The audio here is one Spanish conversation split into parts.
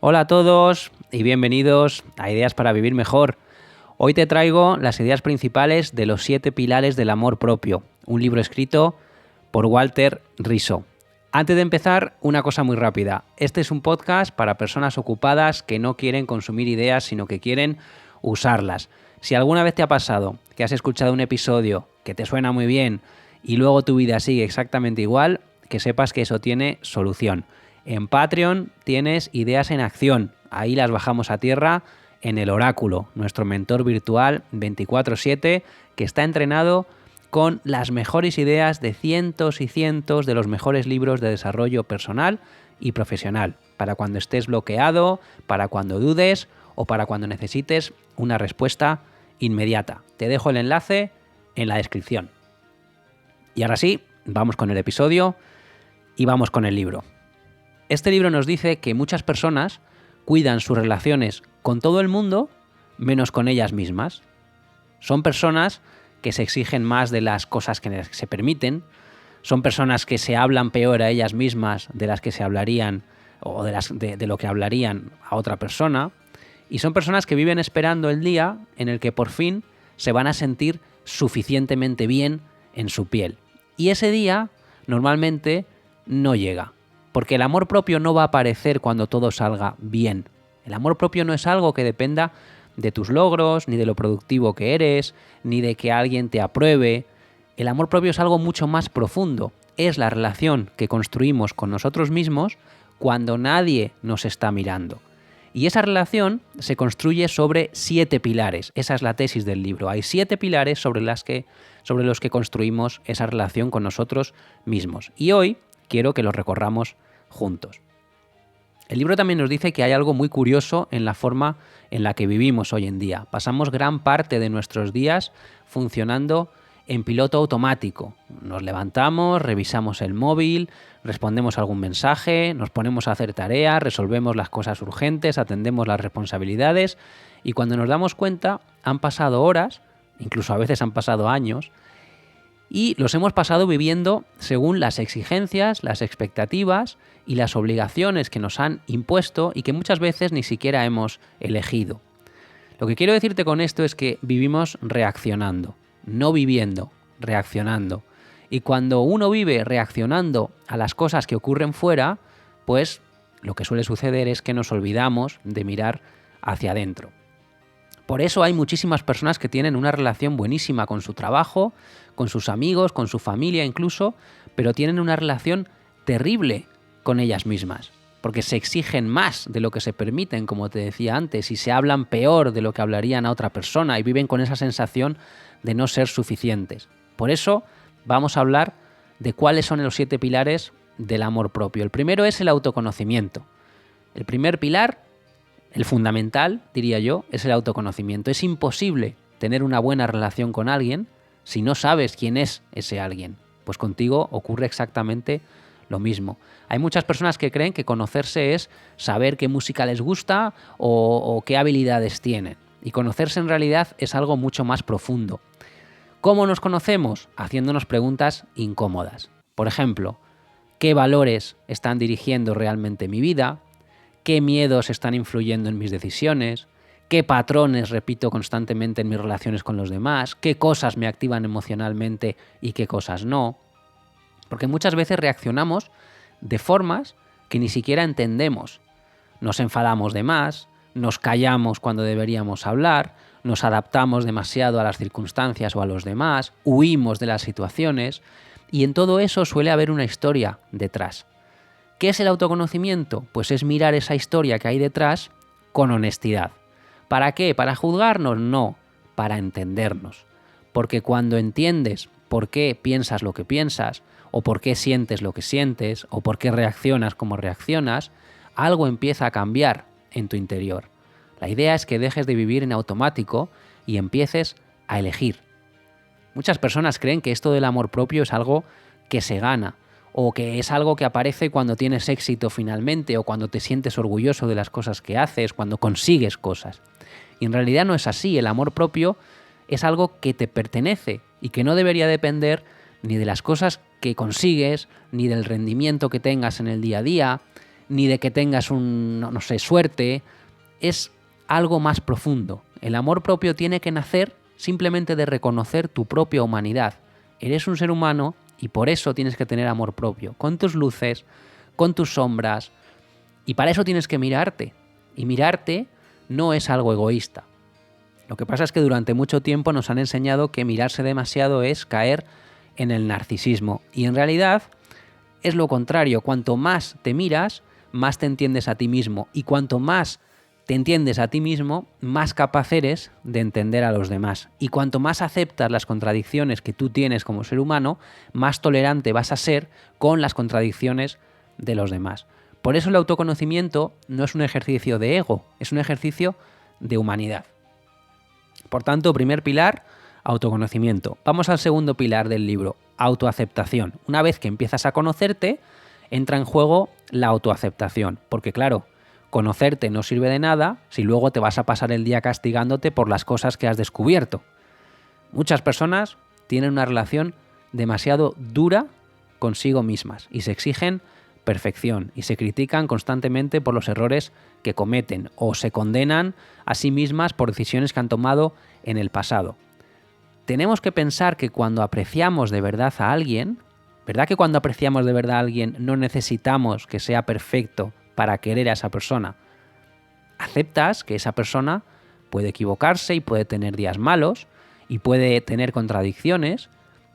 Hola a todos y bienvenidos a Ideas para Vivir Mejor. Hoy te traigo las ideas principales de los 7 pilares del amor propio, un libro escrito por Walter Rizzo. Antes de empezar, una cosa muy rápida. Este es un podcast para personas ocupadas que no quieren consumir ideas, sino que quieren usarlas. Si alguna vez te ha pasado que has escuchado un episodio que te suena muy bien y luego tu vida sigue exactamente igual, que sepas que eso tiene solución. En Patreon tienes Ideas en Acción. Ahí las bajamos a tierra en el Oráculo, nuestro mentor virtual 24/7, que está entrenado con las mejores ideas de cientos y cientos de los mejores libros de desarrollo personal y profesional, para cuando estés bloqueado, para cuando dudes o para cuando necesites una respuesta inmediata. Te dejo el enlace en la descripción. Y ahora sí, vamos con el episodio y vamos con el libro. Este libro nos dice que muchas personas cuidan sus relaciones con todo el mundo menos con ellas mismas. Son personas que se exigen más de las cosas que se permiten, son personas que se hablan peor a ellas mismas de las que se hablarían o de lo que hablarían a otra persona, y son personas que viven esperando el día en el que por fin se van a sentir suficientemente bien en su piel. Y ese día normalmente no llega. Porque el amor propio no va a aparecer cuando todo salga bien. El amor propio no es algo que dependa de tus logros, ni de lo productivo que eres, ni de que alguien te apruebe. El amor propio es algo mucho más profundo. Es la relación que construimos con nosotros mismos cuando nadie nos está mirando. Y esa relación se construye sobre 7 pilares. Esa es la tesis del libro. Hay 7 pilares sobre los que construimos esa relación con nosotros mismos. Y hoy quiero que los recorramos juntos. El libro también nos dice que hay algo muy curioso en la forma en la que vivimos hoy en día. Pasamos gran parte de nuestros días funcionando en piloto automático. Nos levantamos, revisamos el móvil, respondemos algún mensaje, nos ponemos a hacer tareas, resolvemos las cosas urgentes, atendemos las responsabilidades y cuando nos damos cuenta han pasado horas, incluso a veces han pasado años, y los hemos pasado viviendo según las exigencias, las expectativas y las obligaciones que nos han impuesto y que muchas veces ni siquiera hemos elegido. Lo que quiero decirte con esto es que vivimos reaccionando, no viviendo, reaccionando. Y cuando uno vive reaccionando a las cosas que ocurren fuera, pues lo que suele suceder es que nos olvidamos de mirar hacia adentro. Por eso hay muchísimas personas que tienen una relación buenísima con su trabajo, con sus amigos, con su familia incluso, pero tienen una relación terrible con ellas mismas, porque se exigen más de lo que se permiten, como te decía antes, y se hablan peor de lo que hablarían a otra persona y viven con esa sensación de no ser suficientes. Por eso vamos a hablar de cuáles son los 7 pilares del amor propio. El primero es el autoconocimiento. El primer pilar, el fundamental, diría yo, es el autoconocimiento. Es imposible tener una buena relación con alguien si no sabes quién es ese alguien. Pues contigo ocurre exactamente lo mismo. Hay muchas personas que creen que conocerse es saber qué música les gusta o qué habilidades tienen. Y conocerse en realidad es algo mucho más profundo. ¿Cómo nos conocemos? Haciéndonos preguntas incómodas. Por ejemplo, ¿qué valores están dirigiendo realmente mi vida? ¿Qué miedos están influyendo en mis decisiones? ¿Qué patrones repito constantemente en mis relaciones con los demás? ¿Qué cosas me activan emocionalmente y qué cosas no? Porque muchas veces reaccionamos de formas que ni siquiera entendemos. Nos enfadamos de más, nos callamos cuando deberíamos hablar, nos adaptamos demasiado a las circunstancias o a los demás, huimos de las situaciones y en todo eso suele haber una historia detrás. ¿Qué es el autoconocimiento? Pues es mirar esa historia que hay detrás con honestidad. ¿Para qué? ¿Para juzgarnos? No, para entendernos. Porque cuando entiendes por qué piensas lo que piensas, o por qué sientes lo que sientes, o por qué reaccionas como reaccionas, algo empieza a cambiar en tu interior. La idea es que dejes de vivir en automático y empieces a elegir. Muchas personas creen que esto del amor propio es algo que se gana, o que es algo que aparece cuando tienes éxito finalmente, o cuando te sientes orgulloso de las cosas que haces, cuando consigues cosas. Y en realidad no es así. El amor propio es algo que te pertenece y que no debería depender ni de las cosas que consigues, ni del rendimiento que tengas en el día a día, ni de que tengas no sé, suerte. Es algo más profundo. El amor propio tiene que nacer simplemente de reconocer tu propia humanidad. Eres un ser humano y por eso tienes que tener amor propio, con tus luces, con tus sombras, y para eso tienes que mirarte. Y mirarte no es algo egoísta. Lo que pasa es que durante mucho tiempo nos han enseñado que mirarse demasiado es caer en el narcisismo. Y en realidad es lo contrario. Cuanto más te miras, más te entiendes a ti mismo. Y cuanto más te entiendes a ti mismo, más capaz eres de entender a los demás. Y cuanto más aceptas las contradicciones que tú tienes como ser humano, más tolerante vas a ser con las contradicciones de los demás. Por eso el autoconocimiento no es un ejercicio de ego, es un ejercicio de humanidad. Por tanto, primer pilar, autoconocimiento. Vamos al segundo pilar del libro, autoaceptación. Una vez que empiezas a conocerte, entra en juego la autoaceptación. Porque claro, conocerte no sirve de nada si luego te vas a pasar el día castigándote por las cosas que has descubierto. Muchas personas tienen una relación demasiado dura consigo mismas y se exigen perfección y se critican constantemente por los errores que cometen o se condenan a sí mismas por decisiones que han tomado en el pasado. Tenemos que pensar que cuando apreciamos de verdad a alguien, ¿verdad que cuando apreciamos de verdad a alguien no necesitamos que sea perfecto para querer a esa persona? Aceptas que esa persona puede equivocarse y puede tener días malos y puede tener contradicciones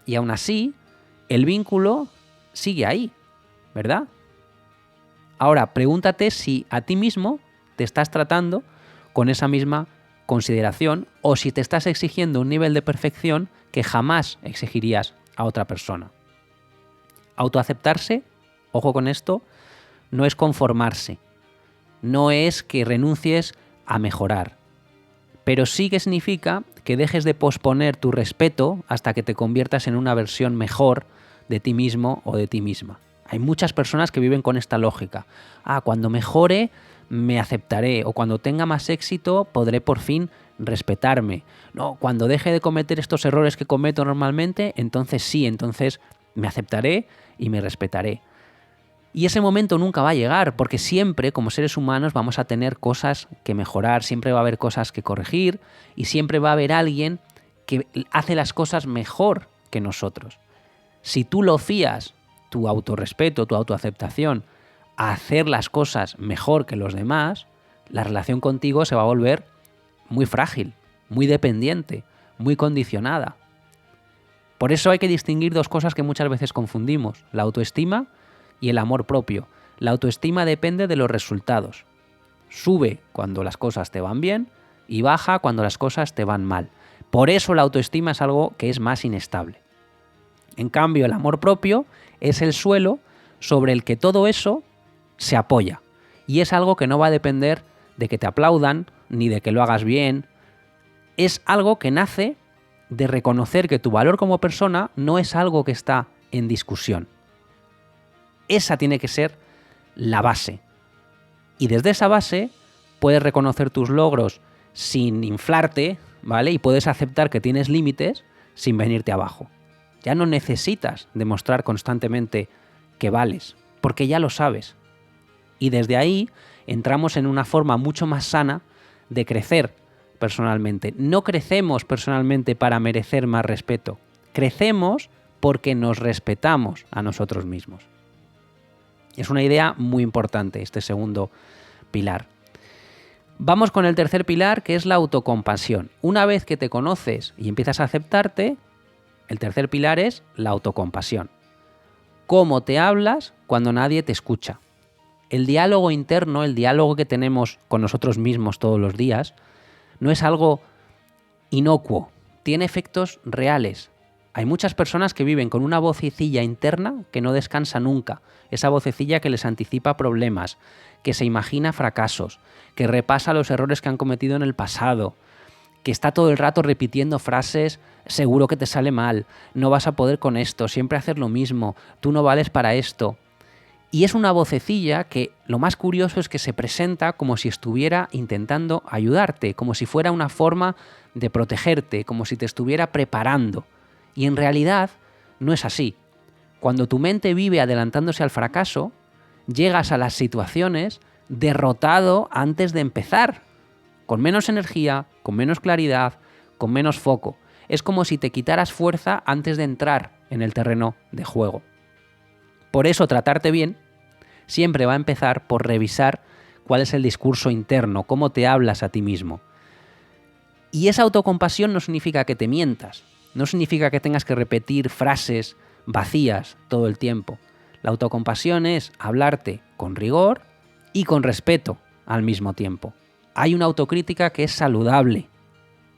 y aún así el vínculo sigue ahí, ¿verdad? Ahora, pregúntate si a ti mismo te estás tratando con esa misma consideración o si te estás exigiendo un nivel de perfección que jamás exigirías a otra persona. Autoaceptarse, ojo con esto, no es conformarse, no es que renuncies a mejorar, pero sí que significa que dejes de posponer tu respeto hasta que te conviertas en una versión mejor de ti mismo o de ti misma. Hay muchas personas que viven con esta lógica. Cuando mejore me aceptaré o cuando tenga más éxito podré por fin respetarme. No, cuando deje de cometer estos errores que cometo normalmente, entonces sí, entonces me aceptaré y me respetaré. Y ese momento nunca va a llegar porque siempre, como seres humanos, vamos a tener cosas que mejorar, siempre va a haber cosas que corregir y siempre va a haber alguien que hace las cosas mejor que nosotros. Si tú lo fías, tu autorrespeto, tu autoaceptación, a hacer las cosas mejor que los demás, la relación contigo se va a volver muy frágil, muy dependiente, muy condicionada. Por eso hay que distinguir dos cosas que muchas veces confundimos, la autoestima y el amor propio. La autoestima depende de los resultados. Sube cuando las cosas te van bien y baja cuando las cosas te van mal. Por eso la autoestima es algo que es más inestable. En cambio, el amor propio es el suelo sobre el que todo eso se apoya. Y es algo que no va a depender de que te aplaudan ni de que lo hagas bien. Es algo que nace de reconocer que tu valor como persona no es algo que está en discusión. Esa tiene que ser la base. Y desde esa base puedes reconocer tus logros sin inflarte, ¿vale? Y puedes aceptar que tienes límites sin venirte abajo. Ya no necesitas demostrar constantemente que vales, porque ya lo sabes. Y desde ahí entramos en una forma mucho más sana de crecer personalmente. No crecemos personalmente para merecer más respeto. Crecemos porque nos respetamos a nosotros mismos. Es una idea muy importante este segundo pilar. Vamos con el tercer pilar, que es la autocompasión. Una vez que te conoces y empiezas a aceptarte, el tercer pilar es la autocompasión. ¿Cómo te hablas cuando nadie te escucha? El diálogo interno, el diálogo que tenemos con nosotros mismos todos los días, no es algo inocuo, tiene efectos reales. Hay muchas personas que viven con una vocecilla interna que no descansa nunca, esa vocecilla que les anticipa problemas, que se imagina fracasos, que repasa los errores que han cometido en el pasado, que está todo el rato repitiendo frases, seguro que te sale mal, no vas a poder con esto, siempre hacer lo mismo, tú no vales para esto. Y es una vocecilla que lo más curioso es que se presenta como si estuviera intentando ayudarte, como si fuera una forma de protegerte, como si te estuviera preparando. Y en realidad no es así. Cuando tu mente vive adelantándose al fracaso, llegas a las situaciones derrotado antes de empezar, con menos energía, con menos claridad, con menos foco. Es como si te quitaras fuerza antes de entrar en el terreno de juego. Por eso tratarte bien siempre va a empezar por revisar cuál es el discurso interno, cómo te hablas a ti mismo. Y esa autocompasión no significa que te mientas, no significa que tengas que repetir frases vacías todo el tiempo. La autocompasión es hablarte con rigor y con respeto al mismo tiempo. Hay una autocrítica que es saludable,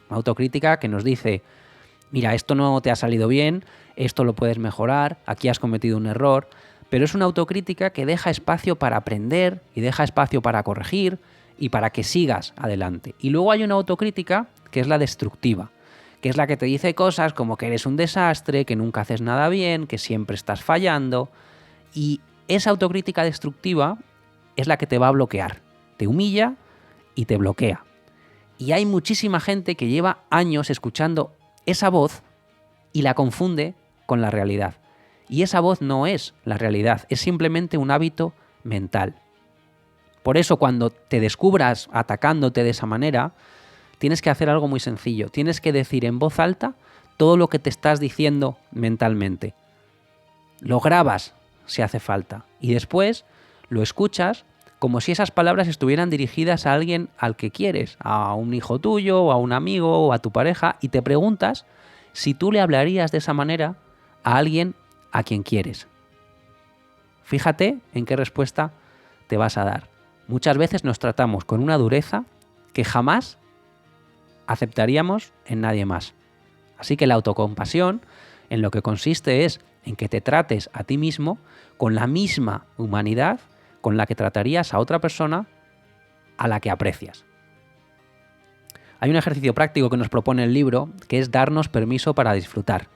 una autocrítica que nos dice, mira, esto no te ha salido bien, esto lo puedes mejorar, aquí has cometido un error, pero es una autocrítica que deja espacio para aprender y deja espacio para corregir y para que sigas adelante. Y luego hay una autocrítica que es la destructiva, que es la que te dice cosas como que eres un desastre, que nunca haces nada bien, que siempre estás fallando. Y esa autocrítica destructiva es la que te va a bloquear, te humilla y te bloquea. Y hay muchísima gente que lleva años escuchando esa voz y la confunde con la realidad. Y esa voz no es la realidad, es simplemente un hábito mental. Por eso cuando te descubras atacándote de esa manera, tienes que hacer algo muy sencillo. Tienes que decir en voz alta todo lo que te estás diciendo mentalmente. Lo grabas si hace falta y después lo escuchas como si esas palabras estuvieran dirigidas a alguien al que quieres, a un hijo tuyo, o a un amigo, o a tu pareja, y te preguntas si tú le hablarías de esa manera a alguien a quien quieres. Fíjate en qué respuesta te vas a dar. Muchas veces nos tratamos con una dureza que jamás aceptaríamos en nadie más. Así que la autocompasión en lo que consiste es en que te trates a ti mismo con la misma humanidad con la que tratarías a otra persona a la que aprecias. Hay un ejercicio práctico que nos propone el libro, que es darnos permiso para disfrutar.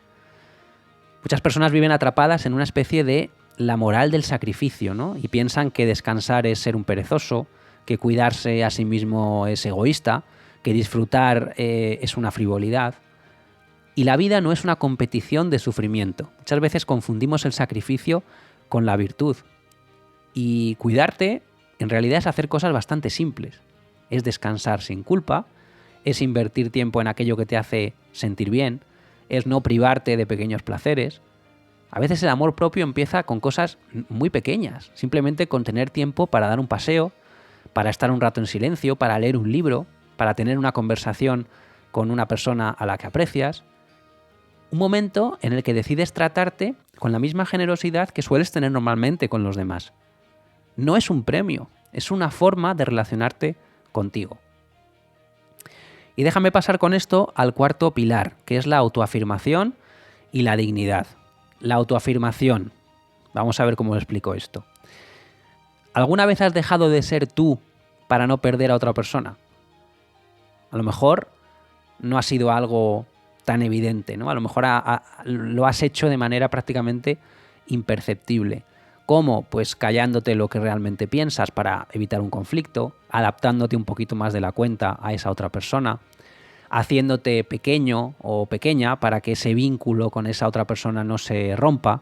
Muchas personas viven atrapadas en una especie de la moral del sacrificio, ¿no? Y piensan que descansar es ser un perezoso, que cuidarse a sí mismo es egoísta, que disfrutar es una frivolidad. Y la vida no es una competición de sufrimiento. Muchas veces confundimos el sacrificio con la virtud. Y cuidarte, en realidad, es hacer cosas bastante simples. Es descansar sin culpa, es invertir tiempo en aquello que te hace sentir bien, es no privarte de pequeños placeres. A veces el amor propio empieza con cosas muy pequeñas, simplemente con tener tiempo para dar un paseo, para estar un rato en silencio, para leer un libro, para tener una conversación con una persona a la que aprecias. Un momento en el que decides tratarte con la misma generosidad que sueles tener normalmente con los demás. No es un premio, es una forma de relacionarte contigo. Y déjame pasar con esto al cuarto pilar, que es la autoafirmación y la dignidad. La autoafirmación. Vamos a ver cómo lo explico esto. ¿Alguna vez has dejado de ser tú para no perder a otra persona? A lo mejor no ha sido algo tan evidente, ¿no? A lo mejor lo has hecho de manera prácticamente imperceptible. ¿Cómo? Pues callándote lo que realmente piensas para evitar un conflicto, adaptándote un poquito más de la cuenta a esa otra persona, haciéndote pequeño o pequeña para que ese vínculo con esa otra persona no se rompa.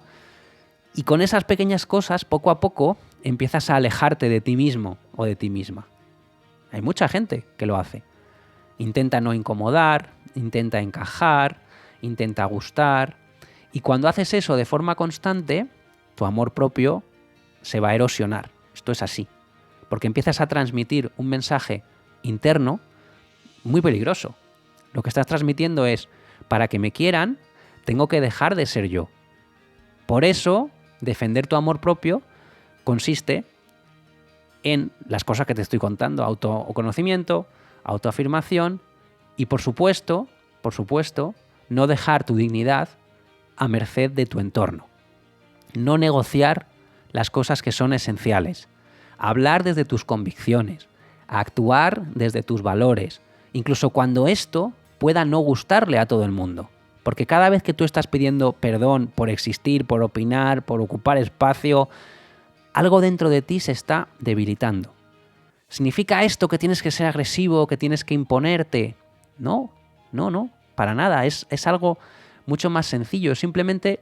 Y con esas pequeñas cosas, poco a poco, empiezas a alejarte de ti mismo o de ti misma. Hay mucha gente que lo hace. Intenta no incomodar, intenta encajar, intenta gustar. Y cuando haces eso de forma constante, tu amor propio se va a erosionar. Esto es así. Porque empiezas a transmitir un mensaje interno muy peligroso. Lo que estás transmitiendo es, para que me quieran, tengo que dejar de ser yo. Por eso, defender tu amor propio consiste en las cosas que te estoy contando: autoconocimiento, autoafirmación y, por supuesto, no dejar tu dignidad a merced de tu entorno. No negociar las cosas que son esenciales. Hablar desde tus convicciones. Actuar desde tus valores. Incluso cuando esto pueda no gustarle a todo el mundo. Porque cada vez que tú estás pidiendo perdón por existir, por opinar, por ocupar espacio, algo dentro de ti se está debilitando. ¿Significa esto que tienes que ser agresivo, que tienes que imponerte? No, para nada. Es algo mucho más sencillo. Simplemente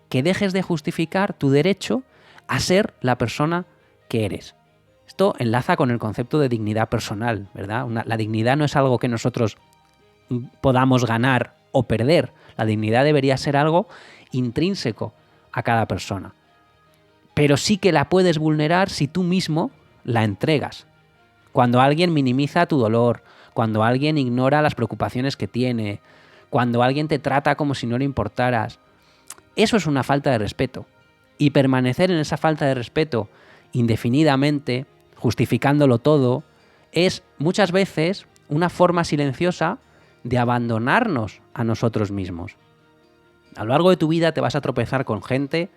que dejes de justificar tu derecho a ser la persona que eres. Esto enlaza con el concepto de dignidad personal, ¿verdad? La dignidad no es algo que nosotros podamos ganar o perder. La dignidad debería ser algo intrínseco a cada persona. Pero sí que la puedes vulnerar si tú mismo la entregas. Cuando alguien minimiza tu dolor, cuando alguien ignora las preocupaciones que tiene, cuando alguien te trata como si no le importaras, eso es una falta de respeto. Y permanecer en esa falta de respeto indefinidamente, justificándolo todo, es muchas veces una forma silenciosa de abandonarnos a nosotros mismos. A lo largo de tu vida te vas a tropezar con gente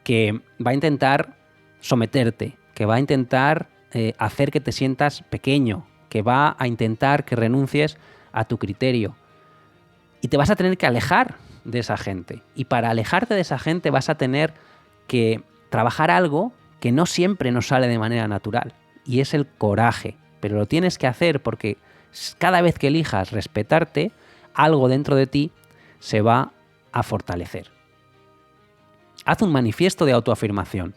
que va a intentar someterte, que va a intentar hacer que te sientas pequeño, que va a intentar que renuncies a tu criterio. Y te vas a tener que alejar de esa gente. Y para alejarte de esa gente vas a tener que trabajar algo que no siempre nos sale de manera natural. Y es el coraje. Pero lo tienes que hacer porque cada vez que elijas respetarte, algo dentro de ti se va a fortalecer. Haz un manifiesto de autoafirmación.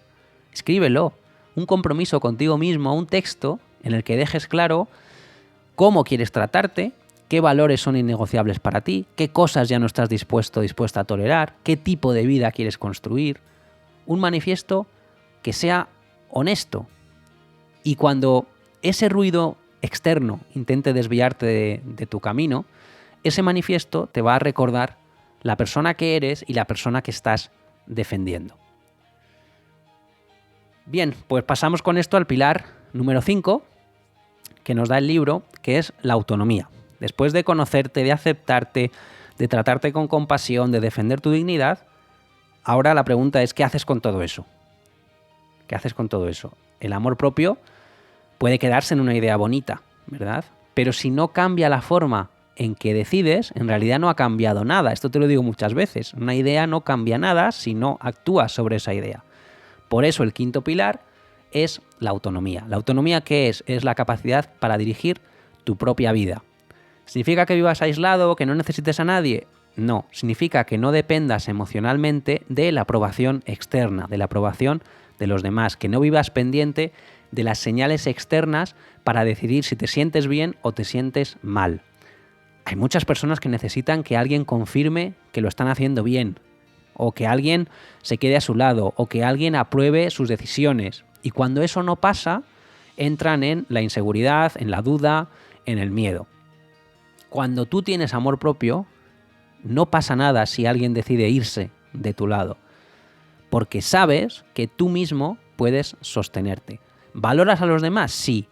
Escríbelo. Un compromiso contigo mismo, un texto en el que dejes claro cómo quieres tratarte, qué valores son innegociables para ti, qué cosas ya no estás dispuesta a tolerar, qué tipo de vida quieres construir. Un manifiesto que sea honesto. Y cuando ese ruido externo intente desviarte de tu camino, ese manifiesto te va a recordar la persona que eres y la persona que estás defendiendo. Bien, pues pasamos con esto al pilar número 5 que nos da el libro, que es la autonomía. Después de conocerte, de aceptarte, de tratarte con compasión, de defender tu dignidad, ahora la pregunta es, ¿qué haces con todo eso? ¿Qué haces con todo eso? El amor propio puede quedarse en una idea bonita, ¿verdad? Pero si no cambia la forma en que decides, en realidad no ha cambiado nada. Esto te lo digo muchas veces. Una idea no cambia nada si no actúas sobre esa idea. Por eso el quinto pilar es la autonomía. ¿La autonomía qué es? Es la capacidad para dirigir tu propia vida. ¿Significa que vivas aislado, que no necesites a nadie? No, significa que no dependas emocionalmente de la aprobación externa, de la aprobación de los demás, que no vivas pendiente de las señales externas para decidir si te sientes bien o te sientes mal. Hay muchas personas que necesitan que alguien confirme que lo están haciendo bien, o que alguien se quede a su lado, o que alguien apruebe sus decisiones. Y cuando eso no pasa, entran en la inseguridad, en la duda, en el miedo. Cuando tú tienes amor propio, no pasa nada si alguien decide irse de tu lado, porque sabes que tú mismo puedes sostenerte. ¿Valoras a los demás? Sí,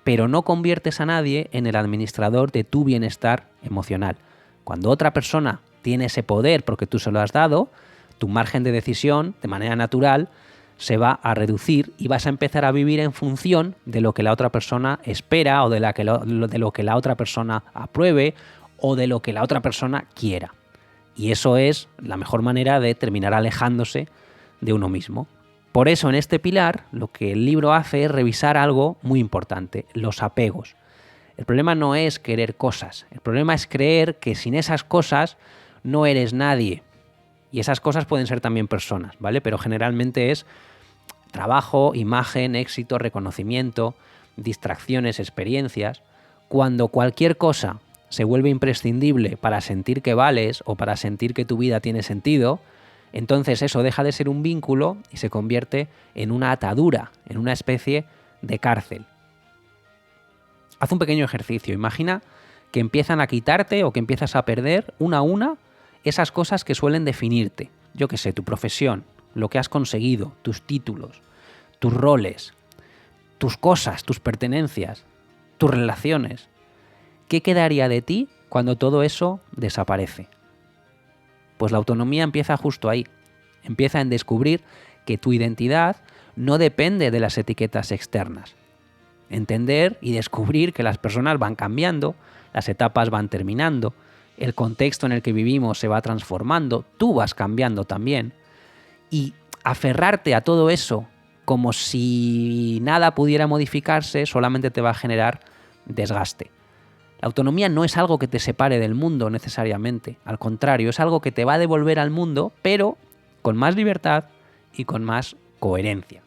pero no conviertes a nadie en el administrador de tu bienestar emocional. Cuando otra persona tiene ese poder porque tú se lo has dado, tu margen de decisión, de manera natural, se va a reducir y vas a empezar a vivir en función de lo que la otra persona espera o de lo que la otra persona apruebe o de lo que la otra persona quiera. Y eso es la mejor manera de terminar alejándose de uno mismo. Por eso en este pilar lo que el libro hace es revisar algo muy importante, los apegos. El problema no es querer cosas, el problema es creer que sin esas cosas no eres nadie. Y esas cosas pueden ser también personas, ¿vale? Pero generalmente es trabajo, imagen, éxito, reconocimiento, distracciones, experiencias. Cuando cualquier cosa se vuelve imprescindible para sentir que vales o para sentir que tu vida tiene sentido, entonces eso deja de ser un vínculo y se convierte en una atadura, en una especie de cárcel. Haz un pequeño ejercicio. Imagina que empiezan a quitarte o que empiezas a perder una a una esas cosas que suelen definirte. Yo qué sé, tu profesión, lo que has conseguido, tus títulos, tus roles, tus cosas, tus pertenencias, tus relaciones. ¿Qué quedaría de ti cuando todo eso desaparece? Pues la autonomía empieza justo ahí. Empieza en descubrir que tu identidad no depende de las etiquetas externas. Entender y descubrir que las personas van cambiando, las etapas van terminando, el contexto en el que vivimos se va transformando, tú vas cambiando también. Y aferrarte a todo eso como si nada pudiera modificarse solamente te va a generar desgaste. La autonomía no es algo que te separe del mundo necesariamente, al contrario, es algo que te va a devolver al mundo, pero con más libertad y con más coherencia.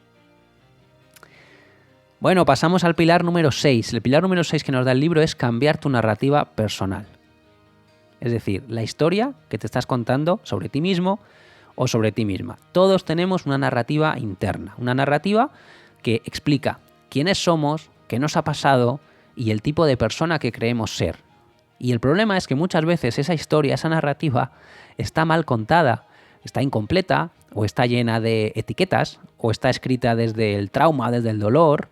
Bueno, pasamos al pilar número 6. El pilar número 6 que nos da el libro es cambiar tu narrativa personal. Es decir, la historia que te estás contando sobre ti mismo o sobre ti misma. Todos tenemos una narrativa interna, una narrativa que explica quiénes somos, qué nos ha pasado y el tipo de persona que creemos ser. Y el problema es que muchas veces esa historia, esa narrativa, está mal contada, está incompleta o está llena de etiquetas o está escrita desde el trauma, desde el dolor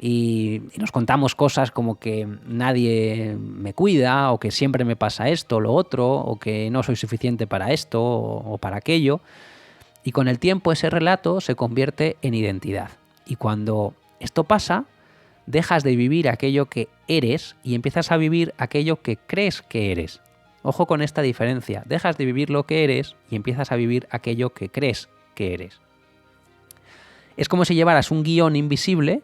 y nos contamos cosas como que nadie me cuida o que siempre me pasa esto o lo otro o que no soy suficiente para esto o para aquello. Y con el tiempo ese relato se convierte en identidad. Y cuando esto pasa, dejas de vivir aquello que eres y empiezas a vivir aquello que crees que eres. Ojo con esta diferencia. Dejas de vivir lo que eres y empiezas a vivir aquello que crees que eres. Es como si llevaras un guión invisible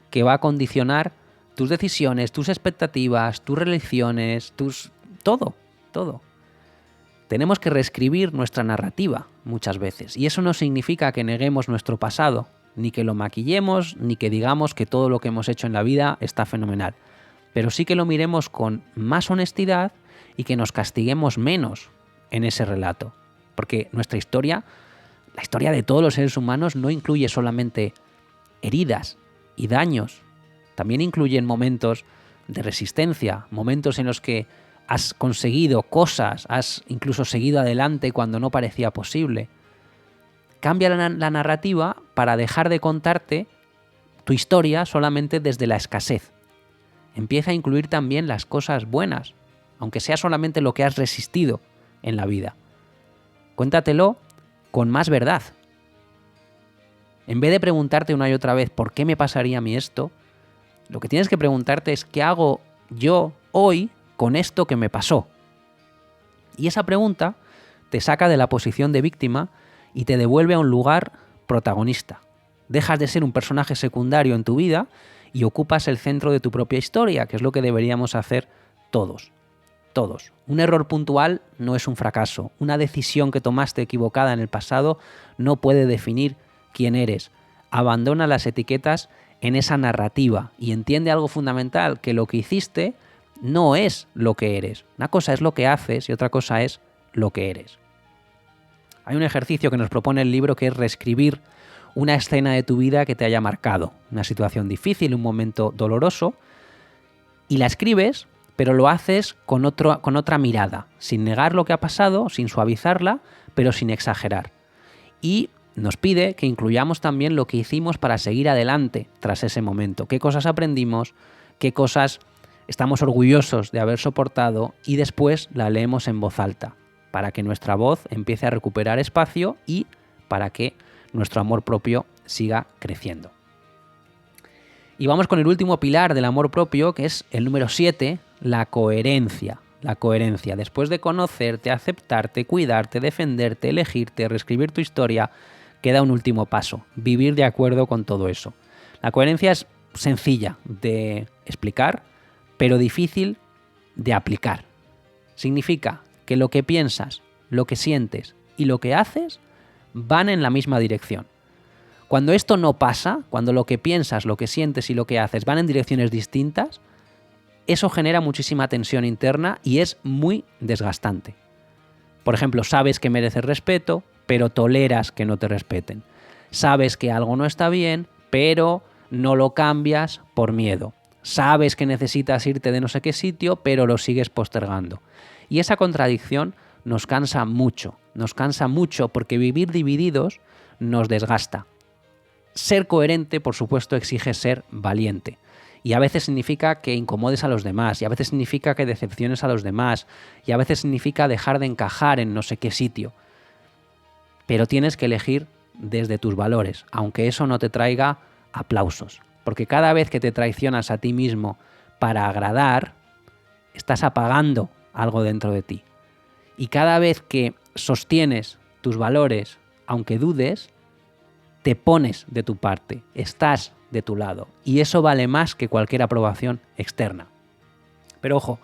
que va a condicionar tus decisiones, tus expectativas, tus reacciones, todo. Tenemos que reescribir nuestra narrativa muchas veces. Y eso no significa que neguemos nuestro pasado, ni que lo maquillemos, ni que digamos que todo lo que hemos hecho en la vida está fenomenal. Pero sí que lo miremos con más honestidad y que nos castiguemos menos en ese relato. Porque nuestra historia, la historia de todos los seres humanos, no incluye solamente heridas y daños. También incluyen momentos de resistencia, momentos en los que has conseguido cosas, has incluso seguido adelante cuando no parecía posible. Cambia la narrativa para dejar de contarte tu historia solamente desde la escasez. Empieza a incluir también las cosas buenas, aunque sea solamente lo que has resistido en la vida. Cuéntatelo con más verdad. En vez de preguntarte una y otra vez ¿por qué me pasaría a mí esto?, lo que tienes que preguntarte es ¿qué hago yo hoy con esto que me pasó? Y esa pregunta te saca de la posición de víctima y te devuelve a un lugar protagonista. Dejas de ser un personaje secundario en tu vida y ocupas el centro de tu propia historia, que es lo que deberíamos hacer todos. Todos. Un error puntual no es un fracaso. Una decisión que tomaste equivocada en el pasado no puede definir quién eres. Abandona las etiquetas en esa narrativa y entiende algo fundamental, que lo que hiciste no es lo que eres. Una cosa es lo que haces y otra cosa es lo que eres. Hay un ejercicio que nos propone el libro que es reescribir una escena de tu vida que te haya marcado, una situación difícil, un momento doloroso, y la escribes, pero lo haces con otra mirada, sin negar lo que ha pasado, sin suavizarla, pero sin exagerar. Y nos pide que incluyamos también lo que hicimos para seguir adelante tras ese momento. Qué cosas aprendimos, qué cosas estamos orgullosos de haber soportado y después la leemos en voz alta para que nuestra voz empiece a recuperar espacio y para que nuestro amor propio siga creciendo. Y vamos con el último pilar del amor propio, que es el número 7, la coherencia. La coherencia. Después de conocerte, aceptarte, cuidarte, defenderte, elegirte, reescribir tu historia, queda un último paso, vivir de acuerdo con todo eso. La coherencia es sencilla de explicar, pero difícil de aplicar. Significa que lo que piensas, lo que sientes y lo que haces van en la misma dirección. Cuando esto no pasa, cuando lo que piensas, lo que sientes y lo que haces van en direcciones distintas, eso genera muchísima tensión interna y es muy desgastante. Por ejemplo, sabes que mereces respeto, pero toleras que no te respeten. Sabes que algo no está bien, pero no lo cambias por miedo. Sabes que necesitas irte de no sé qué sitio, pero lo sigues postergando. Y esa contradicción nos cansa mucho porque vivir divididos nos desgasta. Ser coherente, por supuesto, exige ser valiente. Y a veces significa que incomodes a los demás, y a veces significa que decepciones a los demás, y a veces significa dejar de encajar en no sé qué sitio. Pero tienes que elegir desde tus valores, aunque eso no te traiga aplausos. Porque cada vez que te traicionas a ti mismo para agradar, estás apagando algo dentro de ti. Y cada vez que sostienes tus valores, aunque dudes, te pones de tu parte, estás de tu lado. Y eso vale más que cualquier aprobación externa. Pero ojo,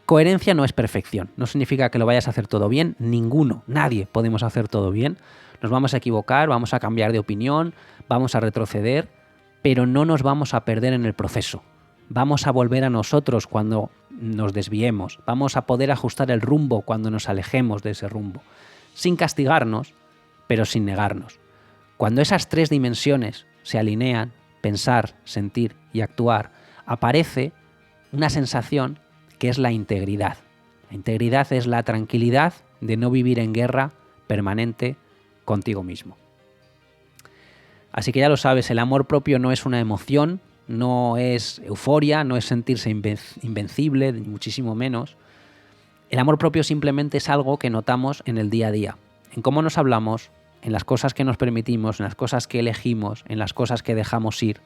coherencia no es perfección. No significa que lo vayas a hacer todo bien. Ninguno, nadie podemos hacer todo bien. Nos vamos a equivocar, vamos a cambiar de opinión, vamos a retroceder. pero no nos vamos a perder en el proceso. Vamos a volver a nosotros cuando nos desviemos, vamos a poder ajustar el rumbo cuando nos alejemos de ese rumbo, sin castigarnos, pero sin negarnos. Cuando esas 3 dimensiones se alinean, pensar, sentir y actuar, aparece una sensación que es la integridad. La integridad es la tranquilidad de no vivir en guerra permanente contigo mismo. Así que ya lo sabes, el amor propio no es una emoción, no es euforia, no es sentirse invencible, ni muchísimo menos. El amor propio simplemente es algo que notamos en el día a día, en cómo nos hablamos, en las cosas que nos permitimos, en las cosas que elegimos, en las cosas que dejamos ir.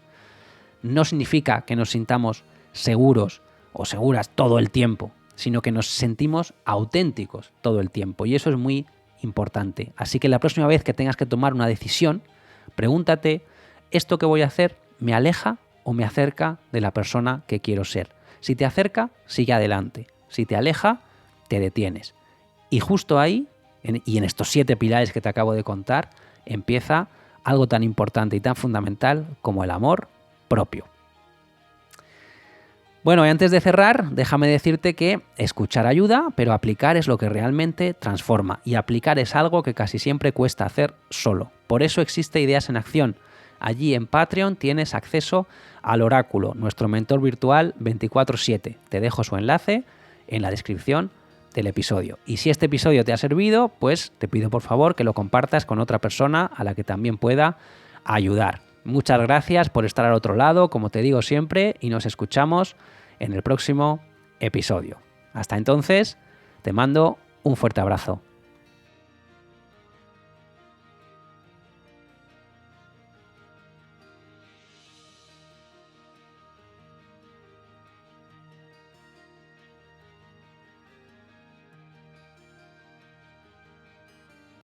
No significa que nos sintamos seguros o seguras todo el tiempo, sino que nos sentimos auténticos todo el tiempo, y eso es muy importante. Así que la próxima vez que tengas que tomar una decisión, pregúntate, ¿esto que voy a hacer me aleja o me acerca de la persona que quiero ser? Si te acerca, sigue adelante. Si te aleja, te detienes. Y justo ahí, y en estos 7 pilares que te acabo de contar, empieza algo tan importante y tan fundamental como el amor propio. Bueno, y antes de cerrar, déjame decirte que escuchar ayuda, pero aplicar es lo que realmente transforma. Y aplicar es algo que casi siempre cuesta hacer solo. Por eso existe Ideas en Acción. Allí en Patreon tienes acceso al Oráculo, nuestro mentor virtual 24/7. Te dejo su enlace en la descripción del episodio. Y si este episodio te ha servido, pues te pido por favor que lo compartas con otra persona a la que también pueda ayudar. Muchas gracias por estar al otro lado, como te digo siempre, y nos escuchamos en el próximo episodio. Hasta entonces, te mando un fuerte abrazo.